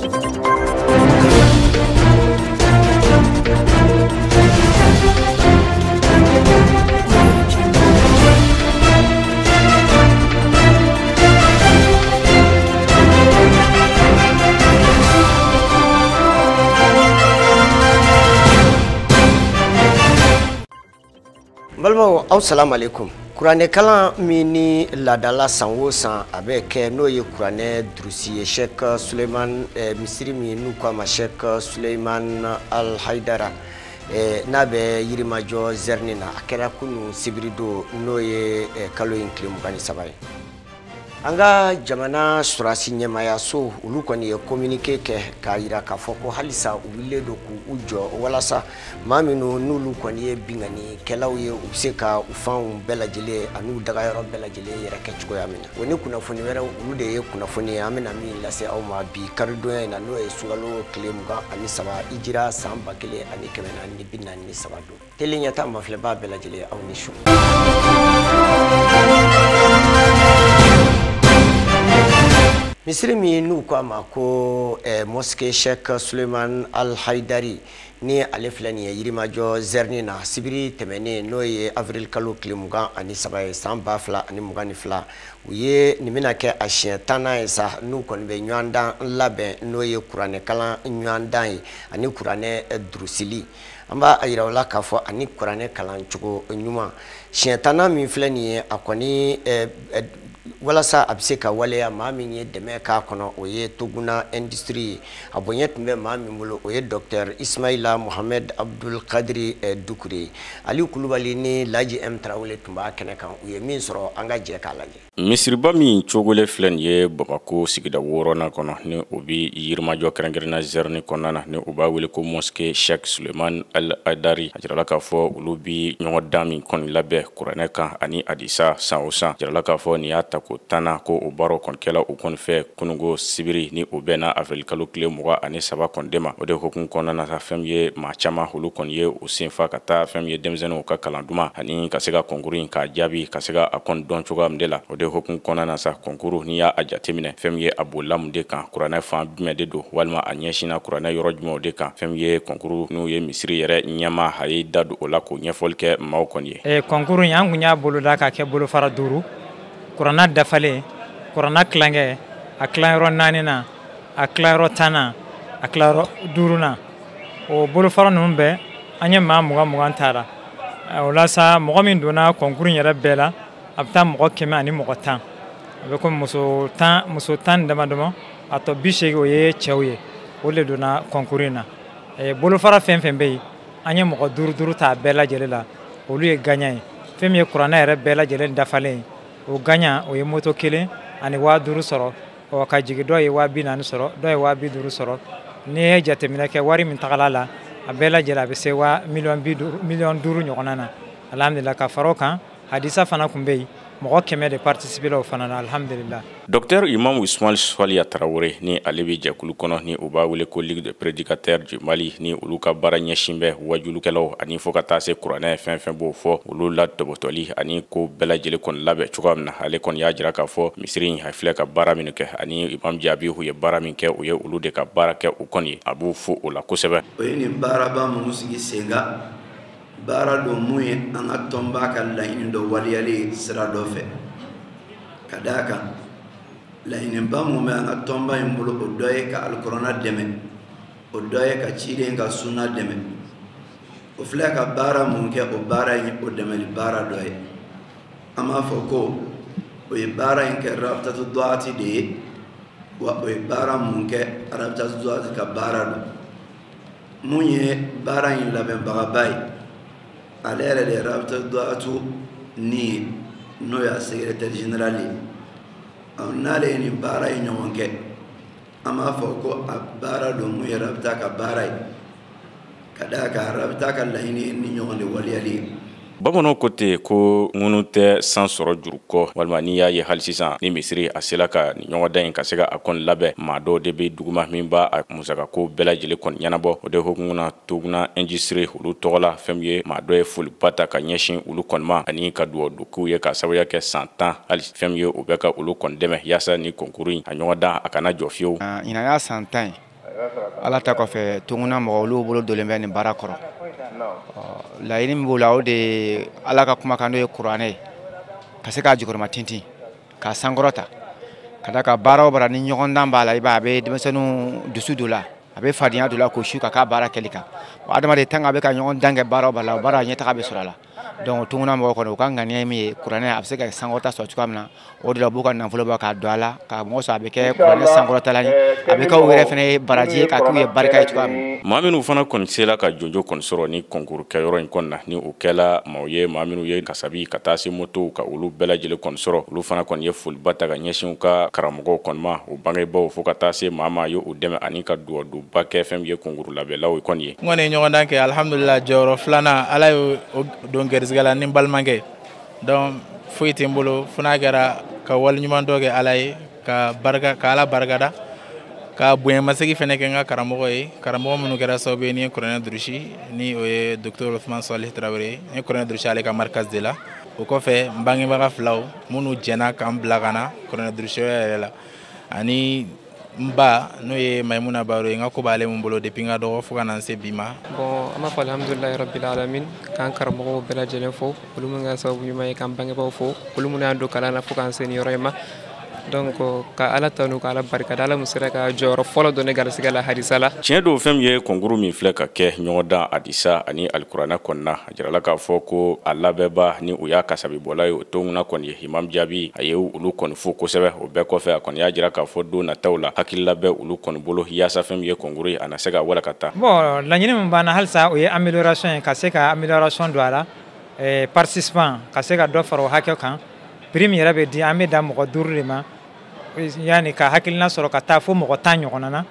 Balmo assalamu alaikum. Kurane kala mini ladala sanwo san avec no ye kurane drusi Sheikh Suleiman Misiri mi nu kwa ma Sheikh Suleiman Al Haidara nabe yirimajo zernina akera kunu sibrido no ye kalo inklimu kani sabai. Anga jamana surasi nyemaya so ulu kwani ye communique ke kaira ka foko halisa ubile do ku ujo walasa maminu nulu kwani ye bingani kelawiye ubseka ufan belajile anu daga yoro belajile yere ke chiko yamina woni kuna foni wera ulu de ye kuna foni yamina mi lase au ma bi kardo na no e sungalo klemuga ani saba ijira samba kele ani kemena ni binna ni sabado telinya ta mafle ba belajile au nishu Misiri mi nu kwa mako mosque Sheikh Suleiman Al Haidari ni aleflani ya yirimajo zernina sibiri temene no ye avril kalo klimuga ani sabaye samba fla ani mugani fla uye nimina ke ashien tana esa nu konbe nyanda labe no ye kurane kala nyanda ani kurane drusili amba ayira wala kafo ani kurane kala chugo nyuma shientana mi flani akoni walasa abseka wale ya mami nye deme ka kono oye tuguna industry abonyet me mami mulo oye Dr. Ismaila Mohamed Abdul Qadri Dukuri Ali Kulubali ni laji M Traoré tumba kene kan oye min soro anga je ka laji Misiriba min chogole flen ye Bamako sigida woro na kono ni obi yirmajo krangirna zerni konana ni oba wele ko mosque Sheikh Suleiman Al Haidari ajira ka fo ulubi nyodami kon labe kuraneka ani adisa saosa ajira ka fo ni ata ko tana ko o baro kon kela o kon fe kunugo sibiri ni o bena avril kalo kle muga ani saba kon dema o de hokun kon na sa femye ma chama hulu kon ye o sinfa kata femye demzeno ka kalanduma ani kasega konkurin ka jabi kasega akon don choga mdela o de hokun kon na sa konkuru ni ya ajatemine femye abolam de kan kurana fa bimede do walma anyeshina kurana yorojmo de kan femye konkuru no ye misiri yere nyama hayi dadu olako nyefolke mawkonye konkuru yangu nya bolu da ka ke bolu fara duru Kurana dafale, kurana klange, aklanro nanina, aklanro tana, aklanro duruna. O bolo fara numbe, anye ma muga tara. Olasa muga min dona konkuru yere bela, abta muga keme ani muga tan. Abeko muso tan dama ato bishege oye chewye. Ole dona konkurina. Bolo fara fembe, anye muga duru ta bela jelela. Olu ye ganyai. Femye kurana yere bela jelen dafale. O ganya o ye moto kelen ani wa duru soro o ka jigi do ye wa bi nan soro do ye wa bi duru soro ni e jatemina ke wari min tagalala abela jela be se wa million duru nyonana alhamdulillah ka farokan hadisa fana kumbe mo keme de participer lo fana alhamdulillah Dr. Imam Ismail Swali Traoré ni alebi jakulu kono ni uba wele ko ligue de prédicateur du Mali ni uluka baranya shimbe wajulu kelo ani fokata se kurana fen bo fo ulula tobotoli ani ko bela jele kon labe chukamna ale kon yajira ka fo misri ha fleka baramin ke ani imam jabi hu ye baramin ke uye ulude ka barake ukoni abu fu ula kusebe oyini baraba musigi senga bara do muye anga tomba ka laini do waliyali sira do fe kadaka la inemba mu me anga tomba imbulu odoye ka alcorona deme odoye ka chide nga sunna deme o fleka bara mu ke o bara yi o deme li bara doye ama foko o e bara in ke rabta to doati de wa o e bara mu ke rabta to doati ka bara do munye bara in la ben bagabay alere de rabta doatu ni no ya secrétaire général nale ni bara yi nyonke ama foko abara do mu yarabta ka bara kada ka rabta ka laini ni nyonde waliyali Bamono kote ko ngunute sans soro juruko walma ni ya ye halsisan ni misiri asila ka ni nyoda in kasega akon labe mado de be duguma minba a musaka ko bela jele kon yanabo o de hokuna tuguna industrie hulu tola femye mado e ful pata ka nyeshin ulu konma ani ka duo duku ye ka sawya ke 100 ans al femye o beka ulu kon deme yasa ni konkuru a nyoda akana jofio ina ya 100 ans ala ta kɔfɛ tunguna mɔgɔ olu bolo dolen bɛ nin baara kɔrɔ laɲini min b'o la o de ala ka kumakan n'o ye kuranɛ ye ka se k'a jukɔrɔma tintin k'a sankɔrɔta ka da ka baara o baara ni ɲɔgɔndan b'a la i b'a a bɛ denmisɛnninw dusu don la a bɛ fadenya don la k'o su ka k'a baara kɛli kan adamaden tan a bɛ ka ɲɔgɔndan kɛ baara o baara la o baara ɲɛtaga bɛ sɔrɔ a la donc tunguna mɔgɔ kɔni u ka ŋaniya ye min ye kuranɛ a bɛ se ka sankɔrɔta sɔrɔ cogoya min na o de la u b'u ka nafolo bɔ k'a don a la ka mɔgɔ sɔrɔ a bɛ kɛ kuranɛ sankɔrɔtala ye a bɛ kɛ u yɛrɛ fana ye baraji ye k'a k'u ye barika ye cogoya min maa minnu fana kɔni sela ka jɔnjɔ kɔni sɔrɔ ni kɔnkuru kɛyɔrɔ in kɔni na ni o kɛla maaw ye maa minnu ye kasabi ka taa se motow ka olu bɛɛ lajɛlen kɔni sɔrɔ olu fana kɔni ye foliba ta ka ɲɛsin u ka karamɔgɔw kɔni ma o bangebaw fo ka taa se maa maa ye o dɛmɛ ani ka duwɔduba kɛ fɛn min ye kɔnkuru labɛnlaw kɔni ye. n kɔni ye ɲɔgɔndan kɛ alhamdulila jɔyɔrɔ filanan ala ye o don gɛrisigɛ la ni n balimakɛ donc foyi tɛ n bolo fo n'a kɛra ka waliɲuman dɔ kɛ ala ye ka ala barikada ka bonyamasegi fɛnɛ kɛ n ka karamɔgɔ ye karamɔgɔ minnu kɛra sababu ye ni ye kuranɛ durusi ni o ye docteur Ousmane Salih Traoré n ye kuranɛ durusi ale ka markaz de la o kɔfɛ n bangebaga filaw minnu jɛna k'an bila ka na kuranɛ durusiyɔrɔ yɛrɛ la ani n ba n'o ye Mayimuna Baro ye n ka ko b'ale mun bolo depuis n ka dɔgɔ fo ka na n se bi ma. Bon an b'a fɔ alhamdulilahi rabbil alamin k'an karamɔgɔw bɛɛ lajɛlen fo olu min kɛ sababu ɲuman ye k'an bangebaw fo olu minnu y'an don kalan na fo k'an se nin yɔrɔ in ma donc ka ala tanu ka ala barikada ala mun sera ka jɔyɔrɔ fɔlɔ dɔ ne garisigɛ la hadisa la. tiɲɛ don fɛn min ye kɔnkuru min filɛ ka kɛ ɲɔgɔndan hadisa ani alikuranɛ kɔnɔna a jirala k'a fɔ ko a labɛnba ni o y'a kasabibɔla ye o tonguna kɔni ye imam jaabi a ye olu kɔni fo kosɛbɛ o bɛɛ kɔfɛ a kɔni y'a jira k'a fɔ don nataw la hakilila bɛ olu kɔni bolo yaasa fɛn min ye kɔnkuru ye a na se ka wala ka taa. bon laɲini min b'an na halisa o ye amélioration ye ka se ka amélioration don a la participant ka se ka dɔ fara o hakɛ kan prix min yɛrɛ bɛ di an bɛ da mɔgɔ 5 de ma yani ka hakilina sɔrɔ ka taa fo mɔgɔ 10 ɲɔgɔnna na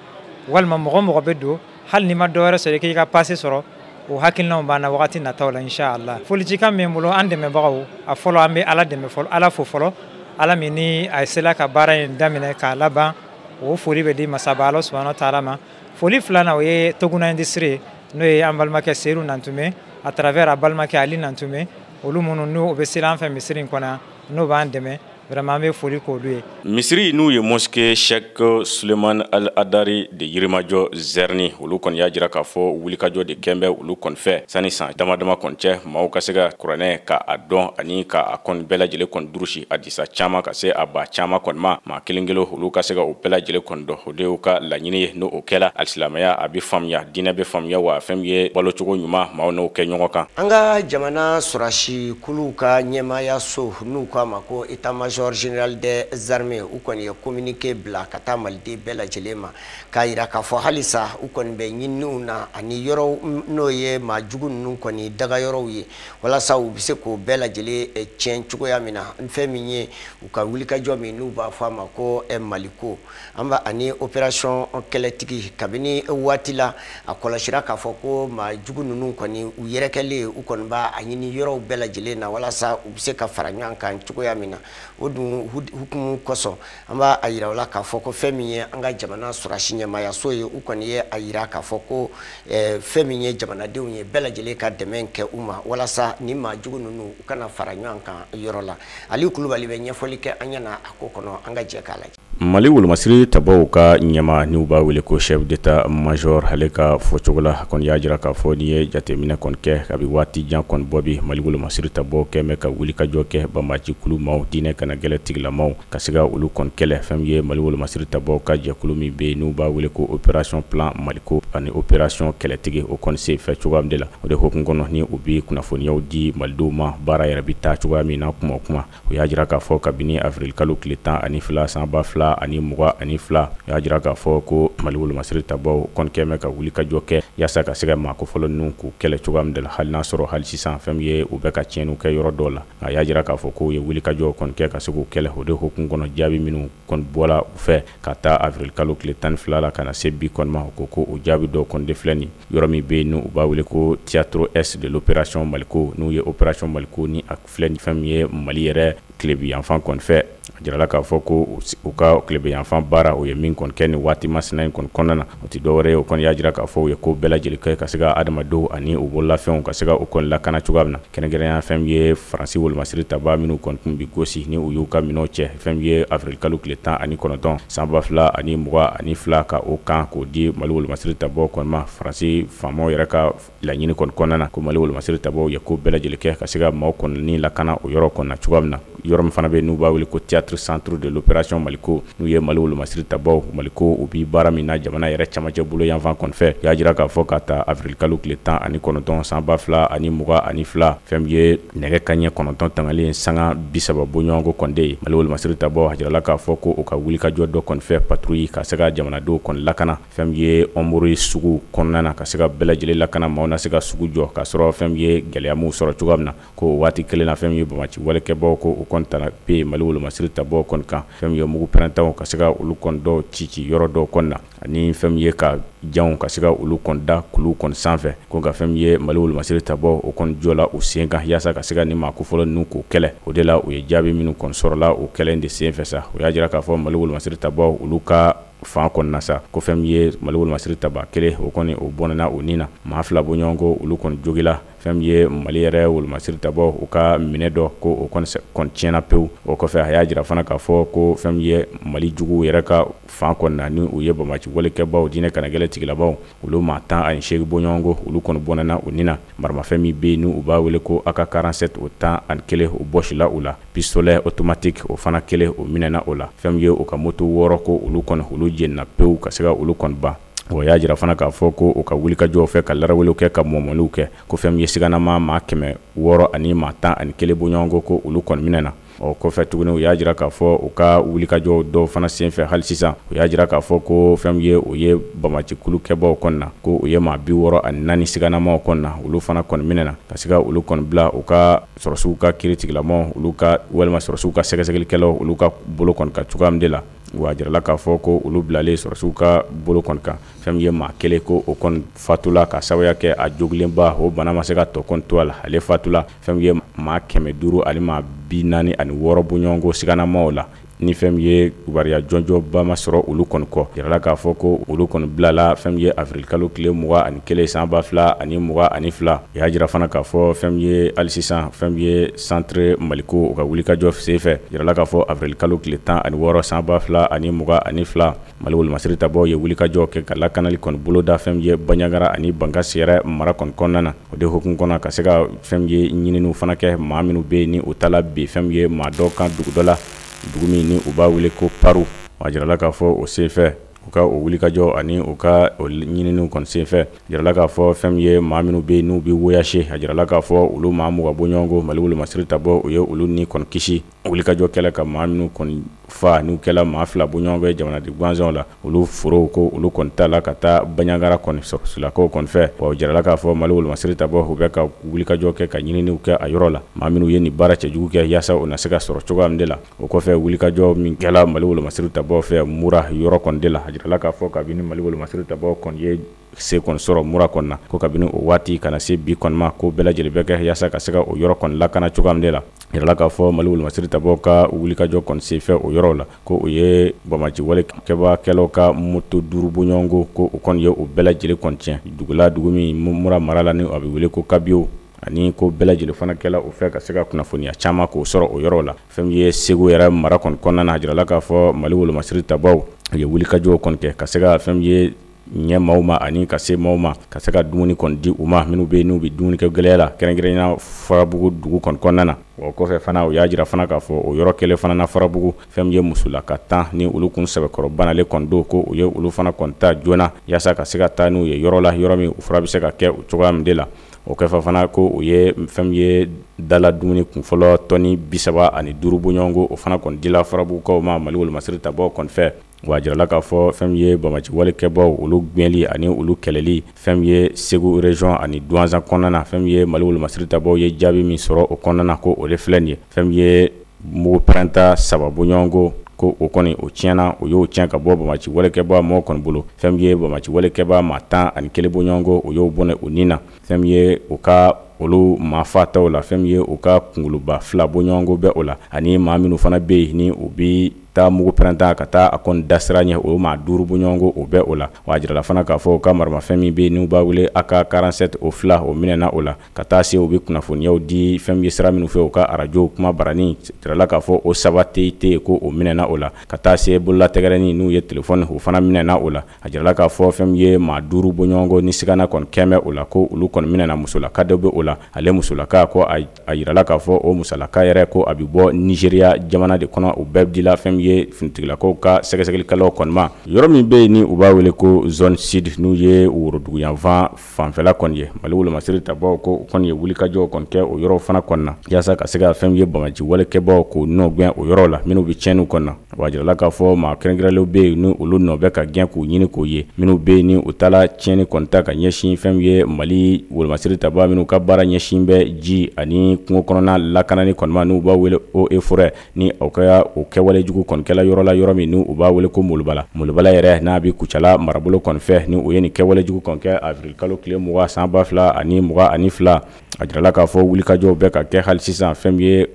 walima mɔgɔ bɛ don hali ni ma dɔ wɛrɛ sɔrɔ k'i ka passe sɔrɔ o hakilinaw b'an na wagati nataw la inshallah. Folikan min bolo an dɛmɛbagaw a fɔlɔ an bɛ ala dɛmɛ fɔlɔ ala fo fɔlɔ ala min ni a sela ka baara in daminɛ k'a laban o foli bɛ di masaba ala subhanahu wa taala ma. Foli filanan o ye Toguna industrie n'o ye an balimakɛ Seyidu Nantume à travers a balimakɛ Ali Nantume olu minnu n'o bɛ sera an fɛ misiri in kɔnɔ n'o b'an dɛmɛ vraiment bɛ foli k'olu ye. Misiri n'u ye mosquée Cheikh Suleiman Al Adari de Yirimajɔ Zerni olu kɔni y'a jira k'a fɔ wulikajɔ de kɛn bɛ olu kɔni fɛ sani san dama kɔni cɛ maaw ka se ka kuranɛ k'a dɔn ani k'a kɔni bɛɛ lajɛlen kɔni durusi a disa caman ka se a ba caman kɔni ma maa kelen olu ka se ka o bɛɛ lajɛlen kɔni dɔn o de y'u ka laɲini ye n'o kɛla alisilamɛya a bɛ faamuya diinɛ bɛ faamuya wa fɛn min ye balocogo ɲuman maaw n'o kɛ ɲɔgɔn kan. An ka jamana sɔrasi kulu ka ɲɛmaaya so n'u k'a ma ko état-major général des armées u kɔni ye communiqué bila ka taa maliden bɛɛ lajɛlen ma k'a yira k'a fɔ halisa u kɔni bɛ ɲininiw na ani yɔrɔ n'o ye maa jugu ninnu kɔni daga yɔrɔw ye walasa u bɛ se k'o bɛɛ lajɛlen tiɲɛ cogoya min na fɛn min ye u ka wulikajɔ min n'u b'a fɔ a ma ko maliko an b'a ani opération kɛlɛtigi kabini waati la a kɔlɔsira k'a fɔ ko maa jugu ninnu kɔni u yɛrɛkɛlen u kɔni b'a ɲini yɔrɔw bɛɛ lajɛlen na walasa u bɛ se ka fara ɲɔgɔn kan cogoya min na o dun hukumu kɔsɔn an b'a a yira o la k'a fɔ ko fɛn min ye an ka jamana sɔrasi ɲɛmaaya so ye u kɔni ye a yira k'a fɔ ko fɛn min ye jamanadenw ye bɛɛ lajɛlen ka dɛmɛ kɛ u ma walasa ni maa jugu ninnu u kana fara ɲɔgɔn kan yɔrɔ la Aliyu Kulubali bɛ ɲɛfɔli kɛ an ɲɛna a ko kɔnɔ an ka jɛ k'a lajɛ. Mali wolomasiri tabaw ka ɲɛma n'u b'a wele ko chef d'état major ale ka fɔcogo la kɔni y'a jira k'a fɔ n'i ye jateminɛ kɔni kɛ kabi waati jan kɔni bɔ bi Mali wolomasiri tabaw kɛn bɛ ka wulikajɔ kɛ banbaci kulu maaw diinɛ kana gɛlɛ tigilamaw ka se ka olu kɔni kɛlɛ fɛn min ye Mali wolomasiri tabaw ka jɛkulu min bɛ yen n'u b'a wele ko opération plan Maliko ani opération kɛlɛtigi o kɔni se fɛ cogoya min de la o de hukumu kɔnɔ ni u bɛ kunnafoniyaw di malidenw ma baara yɛrɛ bɛ taa cogoya min na kuma o kuma o y'a jira k'a fɔ kabini avril kalo tile 12 san 2022 ani 22 y'a jira k'a fɔ ko Mali wolomasiri tabaw kɔni kɛn bɛ ka wulikajɔ kɛ yaasa ka se ka maa kofɔlɔ ninnu k'u kɛlɛ cogoya min de la hali n'a sɔrɔ hali sisan fɛn min ye u bɛ ka tiɲɛniw kɛ yɔrɔ dɔw la a y'a jira k'a fɔ ko u ye wulikajɔ kɔni kɛ ka se k'u kɛlɛ o de hukumu kɔnɔ jaabi minnu kɔni bɔla u fɛ ka taa avril kalo tile 12 la ka na se bi kɔni ma o ko o jaabi dɔw kɔni de filɛ nin yɔrɔ min bɛ yen n'u b'a wele ko théâtre est de l'opération Maliko n'u ye opération Maliko ni a filɛ nin fɛn min ye Mali yɛrɛ tilebi yanfan kɔni fɛ a jirala k'a fɔ ko u ka tilebiyanfan baara o ye min kɔni kɛ nin waati masina in kɔni kɔnɔna na o tɛ dɔwɛrɛ ye o kɔni y'a jira k'a fɔ u ye ko bɛɛ lajɛlen kɛ ka se ka adamadenw ani u bololafɛnw ka se ka o kɔni lakana cogoya min na kɛrɛnkɛrɛnya fɛn min ye faransi wolomasiri taba minnu kɔni tun bi gosi ni u y'u ka minɛnw cɛ fɛn min ye avril kalo tile 19 san 2022 ka o kan k'o di Mali wolomasiri tabaw kɔni ma faransi faamaw yɛrɛ ka laɲini kɔni kɔnɔna na ko Mali wolomasiri tabaw ye ko bɛɛ lajɛlen kɛ ka se ka maaw kɔni ni lakana o yɔrɔ kɔni na cogoya min na yɔrɔ min fana bɛ n'u b'a wele ko théâtre centre de l'opération Maliko n'u ye Mali wolomasiri tabaw Maliko u bi baara min na jamana yɛrɛ camancɛ bolo yanfan kɔni fɛ y'a jira k'a fɔ ka taa avril kalo tile 19 san 2022 fɛn min ye nɛgɛ kaɲɛ 9 tangalen sanga 30 bɔɲɔgɔnko kɔni de ye Mali wolomasiri tabaw a jirala k'a fɔ ko u ka wulikajɔ dɔ kɔni fɛ patrouille ka se ka jamanadenw kɔni lakana fɛn min ye ɔnbori sugu kɔnɔna na ka se ka bɛɛ lajɛlen lakana maaw na se ka sugu jɔ ka sɔrɔ fɛn min ye gɛlɛya min sɔrɔ cogoya min na ko o waati kelen na fɛn min ye bamaci walekɛbaw ko o kɔni tana pe Mali wolomasiri tabaw kɔni kan fɛn min ye mugu pɛrɛntanw ka se ka olu kɔni dɔw ci yɔrɔ dɔw kɔni na ani fɛn min ye ka janw ka se ka olu kɔni da kulu kɔni sanfɛ ko ka fɛn min ye Mali wolomasiri tabaw o kɔni jɔla u sen kan yaasa ka se ka nin maako fɔlɔ ninnu k'o kɛlɛ o de la u ye jaabi minnu kɔni sɔrɔla o kɛlɛ de sen fɛ sa o y'a jira k'a fɔ Mali wolomasiri tabaw olu ka fan kɔnɔna sa ko fɛn min ye Mali wolomasiri taba kelen o kɔni o bɔnɛna o nin na maa fila bɔɲɔgɔnko olu kɔni jogila fɛn min ye Mali yɛrɛ wolomasiri tabaw u ka minɛ dɔ ko o kɔni tiɲɛna pewu o kɔfɛ a y'a jira fana k'a fɔ ko fɛn min ye Mali juguw yɛrɛ ka fan kɔnɔna ni u ye bamaci walekɛbaw diinɛ kanagɛlɛ tigilabaw olu maa 18 bɔɲɔgɔnko olu kɔni bɔnɛna o nin na maramafɛn min bɛ yen ni u b'a wele ko AK-47 o 11 o bɔsila u la pistolet automatique o fana kelen o minɛna o la fɛn min ye o ka moto 6 ko olu kɔni olu jenina pewu ka se ka olu kɔni ban o y'a jira fana k'a fɔ ko o ka wulikajɔw fɛ ka larawelew kɛ ka mɔmɔliw kɛ ko fɛn min ye siganama maa 600 ani maa 11 bɔɲɔgɔnko ko olu kɔni minɛna o kɔfɛ tuguni u y'a jira k'a fɔ u ka wulikajɔ dɔw fana senfɛ hali sisan u y'a jira k'a fɔ ko fɛn min ye o ye bamaci kulukɛbaw kɔni na ko u ye maa 64 siganamaw kɔni na olu fana kɔni minɛna ka se ka olu kɔni bila u ka sɔrɔsiw ka kiiritigilamaw olu ka walima sɔrɔsiw ka sɛgɛsɛgɛlikɛlaw olu ka bolo kɔni ka cogoya min de la wa jirala k'a fɔ ko olu bilalen sɔrɔsiw ka bolo kɔni kan fɛn min ye maa kelen ko o kɔni fatula ka sababuya kɛ a jogilenba o bana ma se ka tɔ kɔni to a la ale fatula fɛn min ye maa 500 ani maa 46 bɔɲɔgɔnko siganamaw la ni fɛn min ye kibaruya jɔnjɔnba ma sɔrɔ olu kɔni kɔ jirala k'a fɔ ko olu kɔni bilala fɛn min ye avril kalo tile 21 san 2022 o y'a jira fana k'a fɔ fɛn min ye hali sisan fɛn min ye centre Maliko o ka wulikajɔ senfɛ jirala k'a fɔ avril kalo tile 16 san 2022 Mali wolomasiri tabaw ye wulikajɔ kɛ ka lakanali kɔni boloda fɛn min ye Banɲagara ani Bankasi yɛrɛ mara kɔni kɔnɔna na o de hukumu kɔnɔ ka se ka fɛn min ye ɲininiw fana kɛ maa minnu bɛ yen ni u taala bi fɛn min ye maa dɔ kan dugu dɔ la dugu min ni u b'a wele ko Paru a jirala k'a fɔ o senfɛ u ka o wulikajɔ ani u ka o ɲininiw kɔni senfɛ jirala k'a fɔ fɛn min ye maa minnu bɛ yen n'u bɛ voyager a jirala k'a fɔ olu maa 20 bɔɲɔgɔnko Mali wolomasiri tabaw o ye olu ni kɔni kisi wulikajɔ kɛla ka maa minnu kɔni fa n'u kɛla maa 2 bɔɲɔgɔnko ye jamanaden gansanw la olu forow ko olu kɔni ta la ka taa Banɲagara kɔni sɔrɔsilakaw kɔni fɛ wa jirala k'a fɔ Mali wolomasiri tabaw u bɛ ka wulikajɔ kɛ ka ɲininiw kɛ a yɔrɔ la maa minnu ye nin baara cɛjugu kɛ yaasa o na se ka sɔrɔ cogoya min de la o kɔfɛ wulikajɔ min kɛla Mali wolomasiri tabaw fɛ Mura yɔrɔ kɔni de la a jirala k'a fɔ kabini Mali wolomasiri tabaw kɔni ye se kɔni sɔrɔ Mura kɔni na ko kabini o waati kana se bi kɔni ma ko bɛɛ lajɛlen bɛ kɛ yaasa ka se ka o yɔrɔ kɔni lakana cogoya min de la jirala k'a fɔ Mali wolomasiri tabaw ka wulikajɔ kɔni senfɛ o yɔrɔ la ko o ye bamaci walekɛbakɛlaw ka moto 5 bɔɲɔgɔnko ko o kɔni ye o bɛɛ lajɛlen kɔni tiɲɛ dugula dugu min Mura mara la ni a bɛ wele ko Kabio ani ko bɛɛ lajɛlen fana kɛla o fɛ ka se ka kunnafoniya caman k'o sɔrɔ o yɔrɔ la fɛn min ye Segu yɛrɛ mara kɔni kɔnɔna na a jirala k'a fɔ Mali wolomasiri tabaw u ye wulikajɔw kɔni kɛ ka se ka fɛn min ye ɲɛ maaw ma ani ka se maaw ma ka se ka dumuni kɔni di u ma minnu bɛ yen n'u bɛ dumuni kɛ gɛlɛya la kɛrɛnkɛrɛnya Farabugu dugu kɔni kɔnɔna na o kɔfɛ fana u y'a jira fana k'a fɔ o yɔrɔ kelen fana na Farabugu fɛn min ye musolaka 10 ni olu kun sɛbɛkɔrɔ banale kɔni don ko u ye olu fana kɔni ta joona yaasa ka se ka taa n'u ye yɔrɔ la yɔrɔ min u fura bɛ se ka kɛ o cogoya min de la o kɛfɛ fana ko u ye fɛn min ye dala dumuni kunfɔlɔ tɔni 35 bɔɲɔgɔnko o fana kɔni dila Farabugukaw ma Mali wolomasiri tabaw kɔni fɛ wa jirala k'a fɔ fɛn min ye bamaci walekɛbaw olu gwɛnli ani olu kɛlɛli fɛn min ye Segu région ani Douanza kɔnɔna na fɛn min ye Mali wolomasiri tabaw ye jaabi min sɔrɔ o kɔnɔna na ko o de filɛ nin ye fɛn min ye mugu pɛrɛnta 3 bɔɲɔgɔnko ko o kɔni o tiɲɛna o y'o tiɲɛ ka bɔ bamaci walekɛba mɔgɔ kɔni bolo fɛn min ye bamaci walekɛba maa 11 bɔ ɲɔgɔn o y'o bɔnɛ o nin na fɛn min ye o ka olu maa fataw la fɛn min ye o ka kunkoloba 2 bɔ ɲɔgɔn bɛ o la ani maa minnu fana bɛ yen ni o bi taa mugu pɛrɛnta ka taa a kɔni dasira ɲɛ o maa 5 bɔ ɲɔgɔn o bɛ o la wa jirala fana k'a fɔ o ka maramafɛn min bɛ yen n'u b'a wele a ka 47 o 2 o minɛna o la ka taa se o bɛ kunnafoniyaw di fɛn min ye sira minnu fɛ o ka arajo kuma barani jirala k'a fɔ o saba tɛ ko o minɛna o la ka taa se bololategɛrɛni n'u ye telefɔni o fana minɛna o la a jirala k'a fɔ fɛn min ye maa 5 bɔ ɲɔgɔn ni sigana kɔni kɛmɛ o la ko olu kɔni minɛna musolaka dɔ bɛ o la ale musolaka ko a jirala k'a fɔ o musolaka yɛrɛ ko a bɛ bɔ Nigeria jamana de kɔnɔ o bɛɛ dila fɛn min ye finitigilakaw ka sɛgɛsɛgɛlikɛlaw kɔni ma yɔrɔ min bɛ yen ni u b'a wele ko zone sud n'u ye worodugu yanfan fanfɛla kɔni ye Mali wolomasiri tabaw ko o kɔni ye wulikajɔw kɔni kɛ o yɔrɔ fana kɔni na yaasa ka se ka fɛn min ye bamaji walekɛbaw k'o nɔ gɛn o yɔrɔ la minnu bɛ tiɲɛniw kɔni na wa jirala k'a fɔ maa kɛrɛnkɛrɛnlenw bɛ yen ni olu nɔ bɛ ka gɛn k'u ɲini k'o ye minnu bɛ yen ni u taala tiɲɛni kɔni ta ka ɲɛsin fɛn min ye Mali wolomasiri tabaw minnu ka baara ɲɛsin bɛ ji ani kungo kɔnɔna lakanani kɔni ma n'u b'a wele o forêt ni o kɛwale jugu kɔni kɛla yɔrɔ la yɔrɔ min n'u u b'a wele ko Molobala yɛrɛ n'a bi Kucala marabolo kɔni fɛ ni o ye nin kɛwale jugu kɔni kɛ avril kalo tile 20 san 2022 a jirala k'a fɔ wulikajɔw bɛ ka kɛ hali sisan fɛn min ye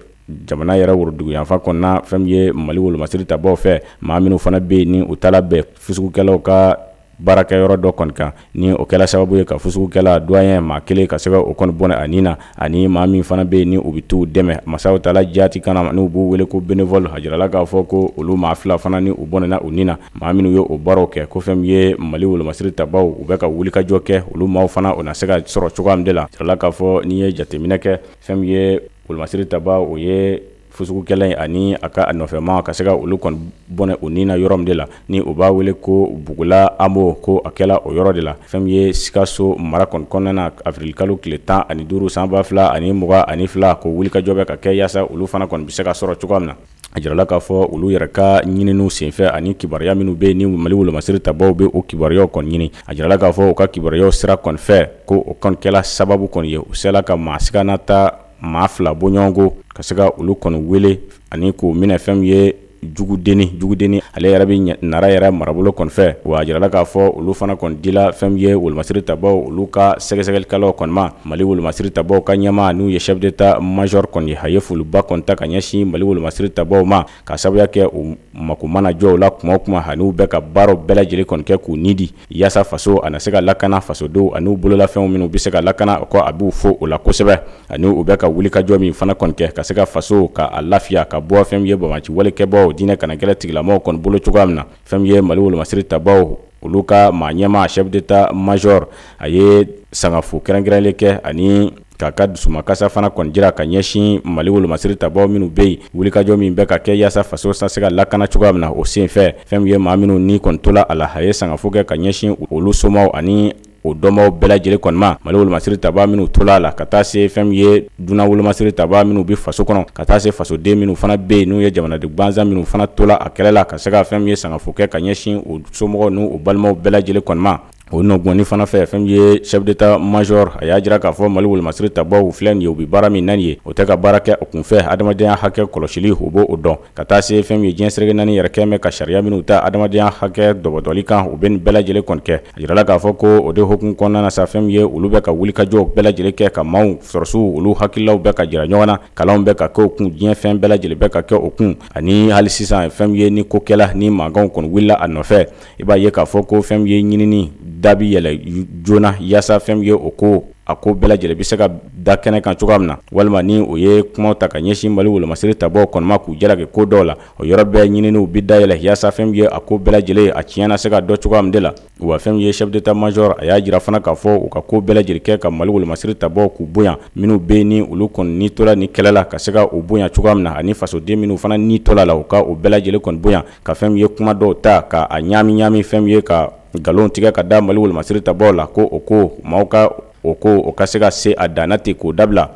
jamana yɛrɛ worodugu yanfan kɔnɔna fɛn min ye Mali wolomasiri tabaw fɛ maa minnu fana bɛ yen ni u taala bɛn fusugukɛlaw ka baarakɛyɔrɔ dɔ kɔni kan ni o kɛla sababu ye ka fusugukɛla doyen maa kelen ka se ka o kɔni bɔnɛ a nin na ani maa min fana bɛ yen ni u bɛ t'u dɛmɛ masaw taala jaati kana n'u b'u wele ko bénévole a jirala k'a fɔ ko olu maa 2 fana ni u bɔnɛna u nin na maa minnu ye o baaraw kɛ ko fɛn min ye Mali wolomasiri tabaw u bɛ ka wulikajɔ kɛ olu maaw fana o na se ka sɔrɔ cogoya min de la jirala k'a fɔ n'i ye jateminɛ kɛ fɛn min ye wolomasiri tabaw o ye fusugukɛla ani a ka nɔfɛma ka se ka olu kɔni bɔnɛ o nin na yɔrɔ min de la ni u b'a wele ko Bugula Amo ko a kɛla o yɔrɔ de la fɛn min ye Sikaso mara kɔni kɔnɔna na avril kalo tile 15 san 2022 ko wulikajɔ bɛ ka kɛ yaasa olu fana kɔni bɛ se ka sɔrɔ cogoya min na a jirala k'a fɔ olu yɛrɛ ka ɲininiw senfɛ ani kibaruya minnu bɛ yen ni Mali wolomasiri tabaw bɛ o kibaruyaw kɔni ɲini a jirala k'a fɔ u ka kibaruyaw sira kɔni fɛ ko o kɔni kɛla sababu kɔni ye u sela ka maa sigana ta maa 2 bɔ ɲɔgɔn ka se ka olu kɔni wele ani k'o minɛ fɛn min ye jugudeni ale yɛrɛ bɛ nara yɛrɛ marabolo kɔni fɛ wa a jirala k'a fɔ olu fana kɔni dila fɛn min ye wolomasiri tabaw olu ka sɛgɛsɛgɛlikɛlaw kɔni ma Mali wolomasiri tabaw ka ɲɛmaa n'u ye chef d'état major kɔni ye a ye foliba kɔni ta ka ɲɛsin Mali wolomasiri tabaw ma ka sababuya kɛ u mako mana jɔ o la kuma o kuma an'u bɛ ka baaraw bɛɛ lajɛlen kɔni kɛ k'u nidi yaasa faso a na se ka lakana fasodenw an'u bololafɛnw minnu bɛ se ka lakana ko a b'u fo o la kosɛbɛ ani u bɛ ka wulikajɔ min fana kɔni kɛ ka se ka faso ka a lafiya ka bɔ fɛn min ye bamaci walekɛbaw diinɛ kana gɛlɛ tigilamɔgɔw kɔni bolo cogoya min na fɛn min ye Mali wolomasiri tabaw olu ka maa ɲɛmaa chef d'état major a ye sangafo kɛrɛnkɛrɛnlen kɛ ani k'a ka dusumakasa fana kɔni jira ka ɲɛsin Mali wolomasiri tabaw minnu bɛ yen wulikajɔ min bɛ ka kɛ yaasa faso sa se ka lakana cogoya min na o sen fɛ fɛn min ye maa minnu ni kɔni tola a la a ye sangafo kɛ ka ɲɛsin olu somaw ani o dɔnbaw bɛɛ lajɛlen kɔni ma Mali wolomasiri tabaw minnu tola a la ka taa se fɛn min ye dunan wolomasiri tabaw minnu bɛ faso kɔnɔ ka taa se fasoden minnu fana bɛ yen n'u ye jamanaden gansan minnu fana tola a kɛlɛ la ka se ka fɛn min ye sangafo kɛ ka ɲɛsin o somɔgɔw n'u o balimaw bɛɛ lajɛlen kɔni ma o nɔgɔnni fana fɛ fɛn min ye chef d'état major a y'a jira k'a fɔ Mali wolomasiri tabaw filɛ nin ye u bɛ baara min na nin ye o tɛ ka baara kɛ o kunfɛ adamadenya hakɛ kɔlɔsili u b'o dɔn ka taa se fɛn min ye diɲɛ serege naani yɛrɛ kɛmɛ ka sariya minnu ta adamadenya hakɛ dɔbɔtɔli kan u bɛ nin bɛɛ lajɛlen kɔni kɛ a jirala k'a fɔ ko o de hukumu kɔnɔna na sa fɛn min ye olu bɛ ka wulikajɔw bɛɛ lajɛlen kɛ ka maaw sɔrɔsiw olu hakililaw bɛ ka jira ɲɔgɔn na kalanw bɛ ka kɛ o kun diɲɛ fɛn bɛɛ lajɛlen bɛ ka kɛ o kun ani hali sisan fɛn min ye ni ko kɛla ni mankanw kɔni wulila a nɔfɛ i b'a ye k'a fɔ ko fɛn min ye ɲinini da bi yɛlɛ joona yaasa fɛn min ye o ko a ko bɛɛ lajɛlen bɛ se ka da kɛnɛ kan cogoya min na walima ni o ye kumaw ta ka ɲɛsin Mali wolomasiri tabaw kɔni ma k'u jalaki ko dɔw la o yɔrɔ bɛɛ ɲininiw bi dayɛlɛ yaasa fɛn min ye a ko bɛɛ lajɛlen a tiɲɛ na se ka dɔ cogoya min de la wa fɛn min ye chef d'état major a y'a jira fana k'a fɔ u ka ko bɛɛ lajɛlen kɛ ka Mali wolomasiri tabaw k'u bonya minnu bɛ yen ni olu kɔni ni tola ni kɛlɛ la ka se ka o bonya cogoya min na ani fasoden minnu fana ni tola la u ka o bɛɛ lajɛlen kɔni bonya ka fɛn min ye kuma dɔw ta ka a ɲaami fɛn min ye ka nkalon tigɛ ka da Mali wolomasiri tabaw la ko o ko maaw ka o ka se ka se a danna ten k'o dabila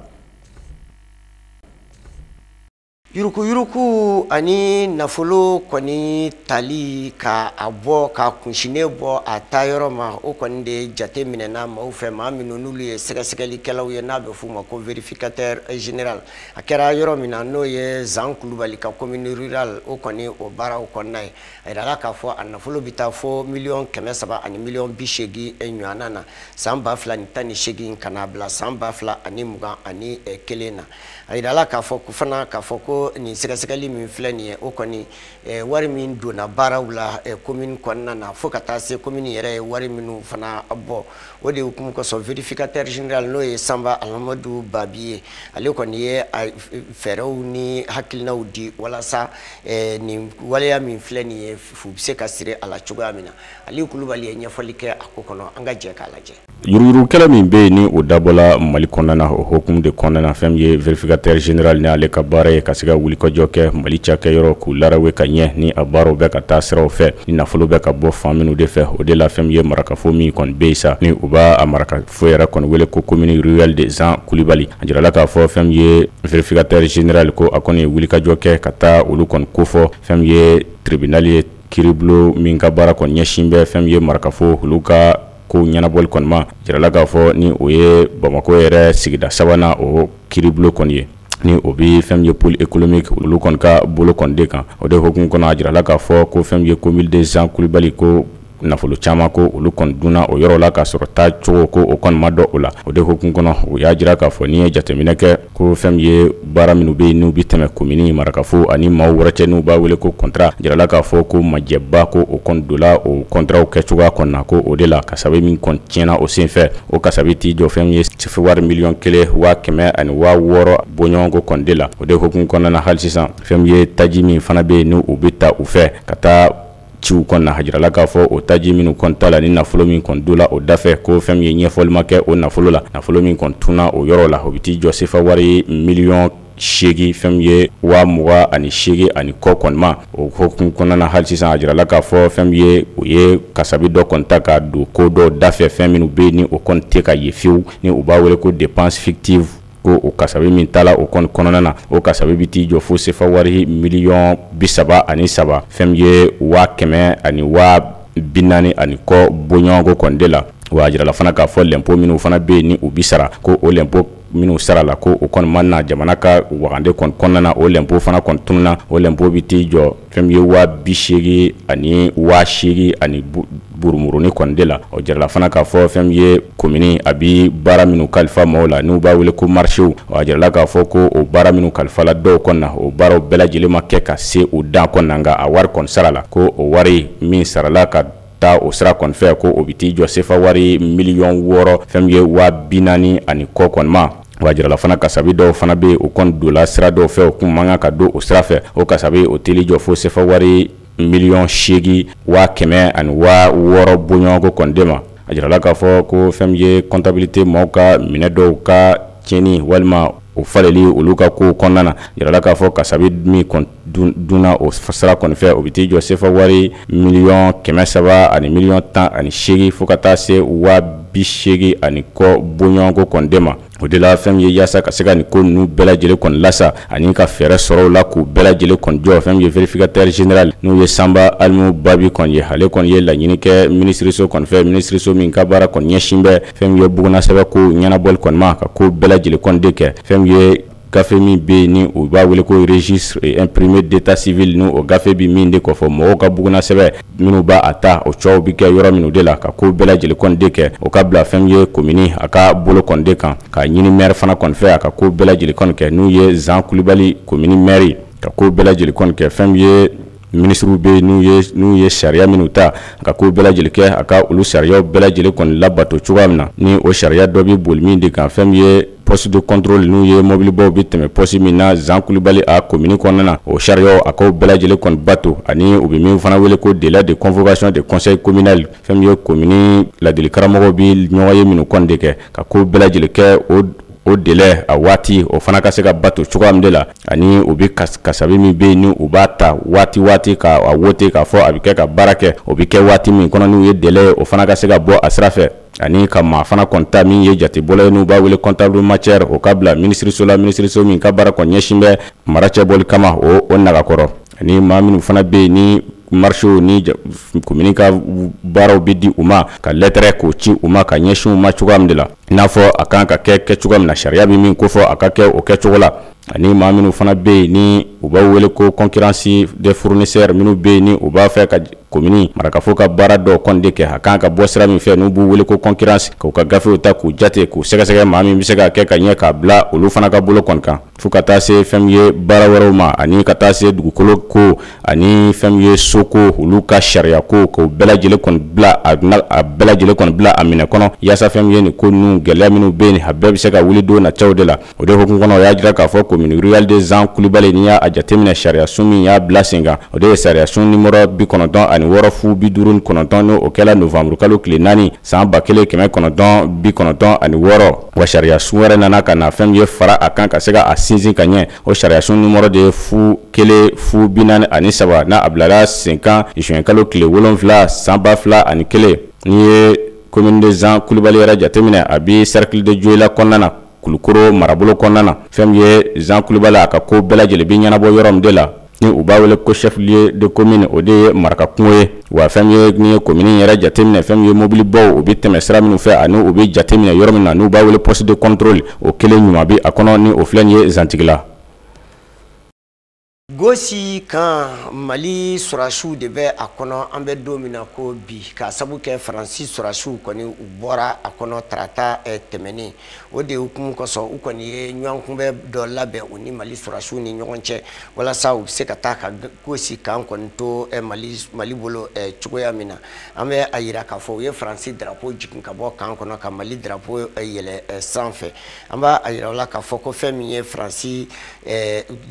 yuruku ani nafolo kɔni tali ka a bɔ ka kunsine bɔ a ta yɔrɔ ma o kɔni de jate minɛna maaw fɛ maa minnu n'olu ye sɛgɛsɛgɛlikɛlaw ye n'a bɛ f'u ma ko vérificateur général a kɛra yɔrɔ min na n'o ye Zan Kulubali ka commune rurale o kɔni o baaraw kɔnɔna ye a yirala k'a fɔ a nafolo bɛ taa fo $300,000 ani $80,000 ɲɔgɔnna na san 2018 ka na bila san 2021 na a yirala k'a fɔ fana k'a fɔ ko ni sɛgɛsɛgɛli min filɛ nin ye o kɔni wari min donna baaraw la commune kɔnɔna na fo ka taa se commune yɛrɛ ye wari minnu fana bɔ o de hukumu kɔsɔn vérificateur général n'o ye Sanba Alamadu Babi ye ale kɔni ye fɛɛrɛw ni hakilinaw di walasa nin waleya min filɛ nin ye fu bɛ se ka siri a la cogoya min na Aliyu Kulubali ye ɲɛfɔli kɛ a ko kɔnɔ an ka jɛ k'a lajɛ. Yurugurukɛla min bɛ yen ni o dabɔla Mali kɔnɔna na o hukumu de kɔnɔna na fɛn ye vérificateur général ni ale ka baara ye ka se ka wulikajɔ kɛ Mali cakɛyɔrɔ k'u larawe ka ɲɛ ni a baaraw bɛ ka taa siraw fɛ ni nafolo bɛ ka bɔ fan minnu de fɛ o de la fɛn ye marakafo min kɔni bɛ yen sa ni u b'a a marakafo yɛrɛ kɔni wele ko commune rurale de Zan Kulubali a jirala k'a fɔ fɛn ye vérificateur général ko a kɔni ye wulikajɔ kɛ ka taa olu kɔni kofɔ fɛn ye tribunal ye kiribulon min ka baara kɔni ɲɛsin bɛ fɛn ye marakafo olu ka ko ɲɛnabɔli kɔni ma jirala k'a fɔ ni o ye Bamako yɛrɛ sigida sabanan o kiribulon kɔni ye ni o bi fɛn ye pôle économique olu kɔni ka bolo kɔni de kan o de hukumu kɔnɔ a jirala k'a fɔ ko fɛn ye commune de Zan Kulubali ko nafolo caman ko olu kɔni dunna o yɔrɔ la ka sɔrɔ taa cogo ko o kɔni ma dɔ o la o de hukumu kɔnɔ o y'a jira k'a fɔ ni ye jateminɛ kɛ ko fɛn ye baara minnu bɛ yen n'u bi tɛmɛ commune marakafo ani maaw wɛrɛ cɛ n'u b'a wele ko contrat jirala k'a fɔ ko majɛba ko o kɔni dola o contratw kɛcogoya kɔni na ko o de la kasabi min kɔni tiɲɛna o senfɛ o kasabi t'i jɔ fɛn ye wari $1,600,000 bɔɲɔgɔnko kɔni de la o de hukumu kɔnɔna na hali sisan fɛn ye taji min fana bɛ yen n'u bɛ ta u fɛ ka taa ciw kɔnɔna a jirala k'a fɔ o taji minnu kɔni ta la ni nafolo min kɔni dola o dafɛ ko fɛn ye ɲɛfɔli ma kɛ o nafolo la nafolo min kɔni tunna o yɔrɔ la o bɛ t'i jɔ sefa wari $8,000,000 fɛn ye $28,000 ani kɔ kɔni ma o hukumu kɔnɔna na hali sisan a jirala k'a fɔ fɛn ye o ye kasabi dɔ kɔni ta ka don ko dɔ dafɛ fɛn minnu bɛ yen ni o kɔni tɛ ka ye fiyewu ni u b'a wele ko dépense fictive ko o kasabi min tala o kɔni kɔnɔna na o kasabi bi t'i jɔ fo sefa wari $73,000 fɛn ye $100,000 ani $40,000 ani kɔ bɔɲɔgɔnko kɔni de la wa jirala fana k'a fɔ l'impôt minnu fana bɛ yen ni u bi sara ko o l'impôt minnu sara la ko o kɔni ma na jamana ka wagande kɔni kɔnɔna na o l'impôt fana kɔni tununa o l'impôt bi t'i jɔ fɛn ye $80,000 ani $80,000 ani burumuruni kɔni de la o jirala fana k'a fɔ fɛn ye commune a bi baara minnu kalifa maaw la n'u b'a wele ko marché o jirala k'a fɔ ko o baara minnu kalifa la dɔw kɔni na o baaraw bɛɛ lajɛlen ma kɛ ka se o dan kɔni na nka a wari kɔni sara la ko o wari min sarala ka taa o sira kɔni fɛ ko o bi t'i jɔ sefa wari $6,000,000 fɛn ye $40,000 ani kɔ kɔni ma wa jirala fana kasabi dɔw fana bɛ o kɔni dola sira dɔw fɛ o kun man kan ka don o sira fɛ o kasabi o teli jɔ fo sefa wari $8,000,000 $100,000 ani $60,000 bɔɲɔgɔnko kɔni de ma a jirala k'a fɔ ko fɛn ye comptabilité maaw ka minɛ dɔw ka tiɲɛni walima o faleli olu ka ko kɔnɔna na jirala k'a fɔ kasabi min dunna o sira kɔni fɛ o bɛ t'i jɔ sefa wari $1,300,000 ani $10,800 fo ka taa se $80,000 ani kɔ bɔɲɔgɔnko kɔni de ma o de la fɛn ye yaasa ka se ka nin ko ninnu bɛɛ lajɛlen kɔni lasa ani ka fɛɛrɛ sɔrɔ o la k'u bɛɛ lajɛlen kɔni jɔ fɛn ye vérificateur général n'u ye Sanba Alimu Babi kɔni ye ale kɔni ye laɲini kɛ ministreso kɔni fɛ ministreso min ka baara kɔni ɲɛsin bɛ fɛn ye buguna sɛbɛ ko ɲɛnabɔli kɔni ma ka ko bɛɛ lajɛlen kɔni de kɛ fɛn ye gafe min bɛ yen ni u b'a wele ko registre imprimé d'état civil ni o gafe bi min de kɔfɛ mɔgɔw ka buguna sɛbɛ minnu b'a a ta o cɛw bi kɛ yɔrɔ minnu de la ka ko bɛɛ lajɛlen kɔni de kɛ o ka bila fɛn ye commune a ka bolo kɔni de kan ka ɲini maire fana kɔni fɛ a ka ko bɛɛ lajɛlen kɔni kɛ n'u ye Zan Kulubali commune maire ka ko bɛɛ lajɛlen kɔni kɛ fɛn ye ministre bɛ n'u ye sariya minnu ta ka ko bɛɛ lajɛlen kɛ a ka olu sariyaw bɛɛ lajɛlen kɔni labato cogoya min na ni o sariya dɔ bi boli min de kan fɛn ye poste de contrôle n'u ye mobilibaw bi tɛmɛ poste min na Zan Kulubali a commune kɔnɔna na o sariyaw a k'o bɛɛ lajɛlen kɔni bato ani u bɛ min fana wele ko délai de convocation de conseil communal fɛn ye commune ladili karamɔgɔw bi ɲɔgɔn ye minnu kɔni de kɛ ka ko bɛɛ lajɛlen kɛ o délai a waati o fana ka se ka bato cogoya min de la ani o bi kasabi min be ni u b'a ta waati ka a wote k'a fɔ a bi kɛ ka baara kɛ o bi kɛ waati min kɔnɔ n'u ye délai o fana ka se ka bɔ a sira fɛ ani ka maa fana kɔnta min ye jatebɔla ye n'u b'a wele comptable matière o ka bila ministre la ministre min ka baara kɔni ɲɛsin bɛ mara cɛbɔli kama o nagakɔrɔ ani maa minnu fana be ni marché ni commune ka baaraw bi di u ma ka lettre k'o ci u ma ka ɲɛsin u ma cogoya min de la i n'a fɔ a kan ka kɛ cogoya min na sariya bi min ko fɔ a ka kɛ o kɛcogo la ani maa minnu fana be ni u b'a wele ko concurrence des fournisseurs minnu be ni u b'a fɛ ka commune marakafo ka baara dɔ kɔni de kɛ a kan ka bɔ sira min fɛ n'u b'u wele ko concurrence k'u ka gafew ta k'u jate k'u sɛgɛsɛgɛ maa min bɛ se ka kɛ ka ɲɛ k'a bila olu fana ka bolo kɔni kan fo ka taa se fɛn ye baara wɛrɛw ma ani ka taa se dugukolo ko ani fɛn ye soko olu ka sariya ko k'o bɛɛ lajɛlen kɔni bila a bɛɛ lajɛlen kɔni bila a minɛ kɔnɔ yaasa fɛn ye ni ko ninnu gɛlɛya minnu bɛ yen a bɛɛ bɛ se ka wuli don nataw de la o de hukumu kɔnɔ o y'a jira k'a fɔ commune rurale de Zan Kulibali n'i y'a jateminɛ sariya sun min y'a bila sen kan o de ye sariya sun numéro 96 fu 59 n'o kɛla novembre kalo tile 4 san 1996 wa sariya sun wɛrɛ nana ka na fɛn ye fara a kan ka se ka a sinsin ka ɲɛ o sariya sun numéro de ye fu 1 n'a a bilara sen kan juin kalo tile 7 san 2001 n'i ye commune de Zan Kulibali yɛrɛ jateminɛ a bi cercle de Dioula kɔnɔna na Kulukoro marabolo kɔnɔna na fɛn ye Zan Kulibali a ka ko bɛɛ lajɛlen bi ɲɛnabɔ yɔrɔ min de la ni u b'a wele ko chef lieu de commune o de ye maraka kungo ye wa fɛn ye ni ye commune yɛrɛ jateminɛ fɛn ye mobile baw o bi tɛmɛ sira minnu fɛ ani o bi jateminɛ yɔrɔ min na n'u b'a wele poste de contrôle o kelen ɲuman bi a kɔnɔ ni o filɛ nin ye Zantigila. Gosi kan Mali surasiw de bɛ a kɔnɔ an bɛ don min na ko bi ka sabu kɛ Faransi surasiw kɔni u bɔra a kɔnɔ tarata tɛmɛnen o de hukumu kɔsɔn u kɔni ye ɲɔgɔnkunbɛ dɔ labɛn u ni Mali surasiw ni ɲɔgɔn cɛ walasa u bɛ se ka taa ka gosi kan kɔni to Mali bolo cogoya min na an bɛ a yira k'a fɔ u ye Faransi drapeau jigin ka bɔ kan kɔnɔ ka Mali drapeau yɛlɛ sanfɛ an b'a a yira o la k'a fɔ ko fɛn min ye Faransi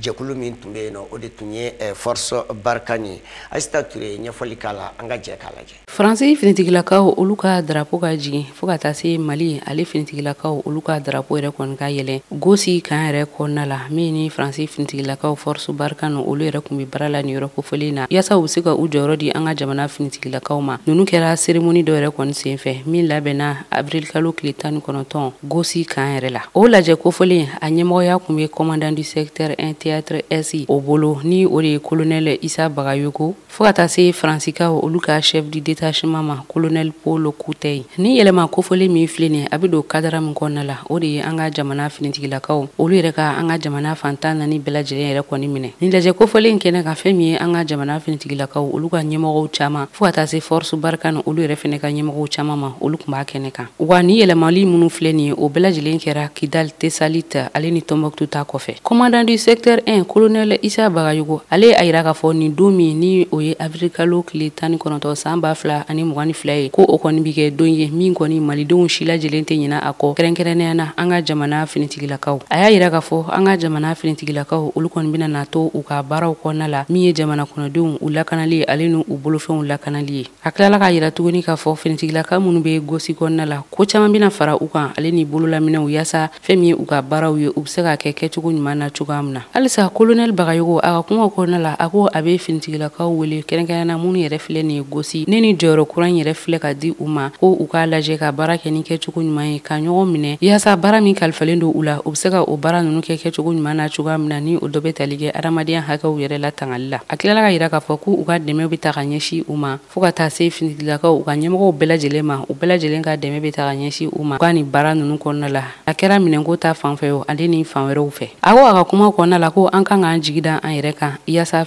jɛkulu min tun bɛ yen nɔ o de tun ye force Barkhane Aïssata Touré ɲɛfɔli k'a la an ka jɛ k'a lajɛ. Faransi finitigilakaw olu ka drapeau ka jigin fo ka taa se Mali ale finitigilakaw olu ka drapeau yɛrɛ kɔni ka yɛlɛ gosi kan yɛrɛ kɔnɔna la min ni Faransi finitigilakaw force Barkhane olu yɛrɛ kun bɛ baara la nin yɔrɔ kofɔlen na yaasa u bɛ se ka u jɔyɔrɔ di an ka jamana finitigilakaw ma ninnu kɛra cérémonie dɔ yɛrɛ kɔni senfɛ min labɛnna avril kalo tile 19 gosi kan yɛrɛ la o lajɛ kofɔlen a ɲɛmɔgɔya kun bɛ commandant du secteur 1 théâtre SI o bolo ni o de ye colonel Issa Bagayoko fo ka taa se Faransikaw olu ka chef du détachement ma colonel Paul Kutey ni yɛlɛma kofɔlen min filɛ nin a bɛ don kadara min kɔnɔna la o de ye an ka jamana finitigilakaw olu yɛrɛ ka an ka jamana fantan naani bɛɛ lajɛlen yɛrɛ kɔni minɛ ni lajɛ kofɔlen kɛnɛ ka fɛn min ye an ka jamana finitigilakaw olu ka ɲɛmɔgɔw caman fo ka taa se force Barkhane olu yɛrɛ fɛnɛ ka ɲɛmɔgɔw caman ma olu kun b'a kɛnɛ kan wa ni yɛlɛmali minnu filɛ nin ye o bɛɛ lajɛlen kɛra Kidal Tessalit ale ni Tombouctou ta kɔfɛ commandant du secteur 1 colonel Issa Bagayoko ale a yira k'a fɔ nin don min ni o ye avril kalo tile 19 san 2022 ye ko o kɔni bi kɛ don ye min kɔni malidenw si lajɛlen tɛ ɲina a kɔ kɛrɛnkɛrɛnnenya na an ka jamana finitigilakaw a y'a yira k'a fɔ an ka jamana finitigilakaw olu kɔni bɛna na to u ka baaraw kɔnɔna la min ye jamana kɔnɔdenw u lakanali ye ale n'u bolofɛnw lakanali ye a tilala k'a yira tuguni k'a fɔ finitigilaka minnu bɛ gosi kɔnɔna la ko caman bɛna fara u kan ale ni bololaminɛw yaasa fɛn min ye u ka baaraw ye u bɛ se ka kɛ kɛcogo ɲuman na cogoya min na halisa colonel Bagayoko a ka kuma kɔnɔna la a ko a bɛ finitigilakaw wele kɛrɛnkɛrɛnna minnu yɛrɛ filɛ nin ye gosi ne ni jɔyɔrɔ kura yɛrɛ filɛ ka di u ma ko u k'a lajɛ ka baara kɛ ni kɛcogo ɲuman ye ka ɲɔgɔn minɛ yaasa baara min kalifalen don u la u bɛ se ka o baara ninnu kɛ kɛcogo ɲuman na cogoya min na ni o dɔ bɛ tali kɛ adamadenya hakɛw yɛrɛ la tangali la a tilala ka yira k'a fɔ ko u ka dɛmɛ bɛ ta ka ɲɛsin u ma fo ka taa se finitigilakaw u ka ɲɛmɔgɔw bɛɛ lajɛlen ma u bɛɛ lajɛlen ka dɛmɛ bɛ ta ka ɲɛsin u ma u ka nin baara ninnu kɔnɔna la a kɛra minɛnko ta fanfɛ o ale ni fan wɛrɛw fɛ a ko a ka kuma kɔnɔna la ko an kan k'an jigi da an yɛrɛ kan yaasa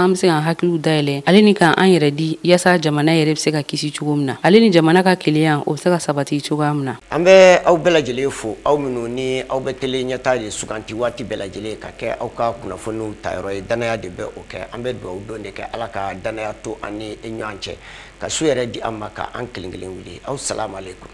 an bɛ se k'an hakiliw dayɛlɛ ale ni k'an yɛrɛ di yaasa jamana yɛrɛ bɛ se ka kisi cogo min na ale ni jamana ka kelenya o bɛ se ka sabati cogoya min na an bɛ aw bɛɛ lajɛlen fo aw minnu ni aw bɛ tele ɲɛta de suganti waati bɛɛ lajɛlen ka kɛ aw ka kunnafoniw tayɔrɔ ye danaya de bɛ o kɛ an bɛ dugawu don de kɛ ala ka danaya to an ni ɲɔgɔn cɛ ka su yɛrɛ di an ma ka an kelen kelen wuli aw salamu aleykum